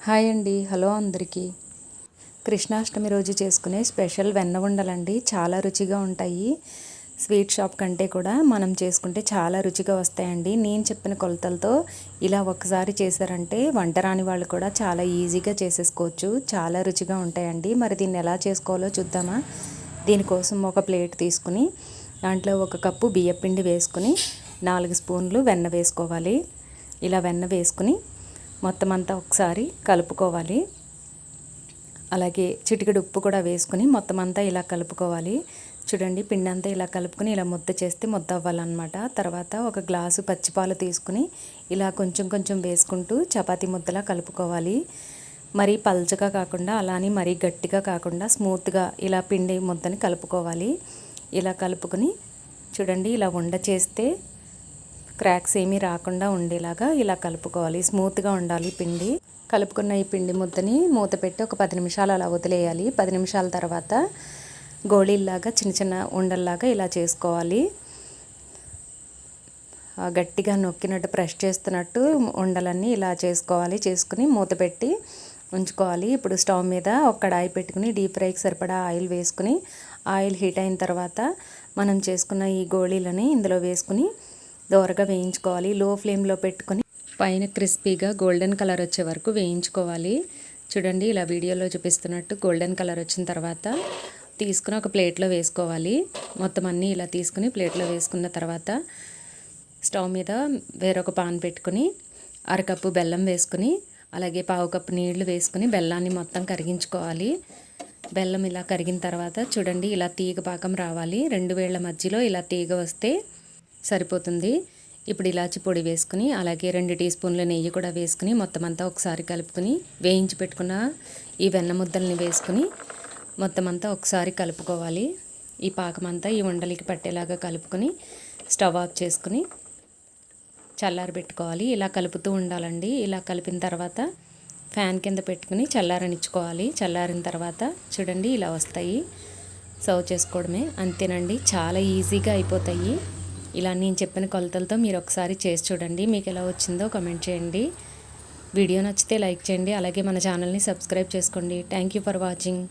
Hi అండి, hello అందరికీ. కృష్ణాష్టమి రోజు చేసుకునే స్పెషల్ వెన్న ఉండలండి. చాలా రుచిగా ఉంటాయి. స్వీట్ షాప్ కంటే కూడా మనం చేసుకుంటే చాలా రుచిగా వస్తాయండి. నేను చెప్పిన కొలతలతో ఇలా ఒకసారి చేశారంటే వంట రాని వాళ్ళు కూడా చాలా ఈజీగా చేసేసుకోవచ్చు. చాలా రుచిగా ఉంటాయండి. మరి దీన్ని ఎలా చేసుకోవాలో చూద్దామా. దీనికోసం ఒక ప్లేట్ తీసుకుని దాంట్లో 1 కప్పు బియ్యపిండి వేసుకుని 4 స్పూన్లు వెన్న వేసుకోవాలి. ఇలా వెన్న వేసుకుని మొత్తం అంతా ఒకసారి కలుపుకోవాలి. అలాగే చిటికెడు ఉప్పు కూడా వేసుకుని మొత్తం అంతా ఇలా కలుపుకోవాలి. చూడండి, పిండి అంతా ఇలా కలుపుకొని ఇలా ముద్ద చేస్తే ముద్ద అవ్వాలన్నమాట. తర్వాత 1 గ్లాసు పచ్చిపాలు తీసుకుని ఇలా కొంచెం కొంచెం వేసుకుంటూ చపాతీ ముద్దలా కలుపుకోవాలి. మరీ పల్చగా కాకుండా అలానే మరీ గట్టిగా కాకుండా స్మూత్గా ఇలా పిండి ముద్దని కలుపుకోవాలి. ఇలా కలుపుకొని చూడండి, ఇలా ఉండ చేస్తే క్రాక్స్ ఏమీ రాకుండా ఉండేలాగా ఇలా కలుపుకోవాలి. స్మూత్గా ఉండాలి పిండి. కలుపుకున్న ఈ పిండి ముద్దని మూత పెట్టి ఒక 10 నిమిషాలు అలా వదిలేయాలి. 10 నిమిషాల తర్వాత గోళీల్లాగా చిన్న చిన్న ఉండల్లాగా ఇలా చేసుకోవాలి. గట్టిగా నొక్కినట్టు ప్రెస్ చేస్తున్నట్టు ఉండలన్నీ ఇలా చేసుకోవాలి. చేసుకుని మూత పెట్టి ఉంచుకోవాలి. ఇప్పుడు స్టవ్ మీద ఒక కడాయి పెట్టుకుని డీప్ ఫ్రైకి సరిపడా ఆయిల్ వేసుకుని ఆయిల్ హీట్ అయిన తర్వాత మనం చేసుకున్న ఈ గోళీలని ఇందులో వేసుకుని దోరగా వేయించుకోవాలి. లో ఫ్లేమ్లో పెట్టుకొని పైన క్రిస్పీగా గోల్డెన్ కలర్ వచ్చే వరకు వేయించుకోవాలి. చూడండి, ఇలా వీడియోలో చూపిస్తున్నట్టు గోల్డెన్ కలర్ వచ్చిన తర్వాత తీసుకుని ఒక ప్లేట్లో వేసుకోవాలి. మొత్తం అన్నీ ఇలా తీసుకుని ప్లేట్లో వేసుకున్న తర్వాత స్టవ్ మీద వేరొక పాన్ పెట్టుకుని 1/2 కప్పు బెల్లం వేసుకుని అలాగే 1/2 కప్పు నీళ్లు వేసుకుని బెల్లాన్ని మొత్తం కరిగించుకోవాలి. బెల్లం ఇలా కరిగిన తర్వాత చూడండి, ఇలా తీగ పాకం రావాలి. 2 వేళ్ల మధ్యలో ఇలా తీగ వస్తే సరిపోతుంది. ఇప్పుడు ఇలాచి పొడి వేసుకుని అలాగే 2 టీ స్పూన్ల నెయ్యి కూడా వేసుకుని మొత్తం అంతా ఒకసారి కలుపుకుని వేయించి పెట్టుకున్న ఈ వెన్న ముద్దల్ని వేసుకుని మొత్తం అంతా ఒకసారి కలుపుకోవాలి. ఈ పాకం అంతా ఈ ఉండలికి పట్టేలాగా కలుపుకొని స్టవ్ ఆఫ్ చేసుకుని చల్లారబెట్టుకోవాలి. ఇలా కలుపుతూ ఉండాలండి. ఇలా కలిపిన తర్వాత ఫ్యాన్ కింద పెట్టుకుని చల్లారనిచ్చుకోవాలి. చల్లారిన తర్వాత చూడండి, ఇలా వస్తాయి. సర్వ్ చేసుకోవడమే, అంతేనండి. చాలా ఈజీగా అయిపోతాయి. ఇలా నేను చెప్పిన కొలతలతో మీరు ఒకసారి చేసి చూడండి. మీకు ఎలా వచ్చిందో కామెంట్ చేయండి. వీడియో నచ్చితే లైక్ చేయండి. అలాగే మన ఛానల్ని సబ్స్క్రైబ్ చేసుకోండి. Thank you for watching.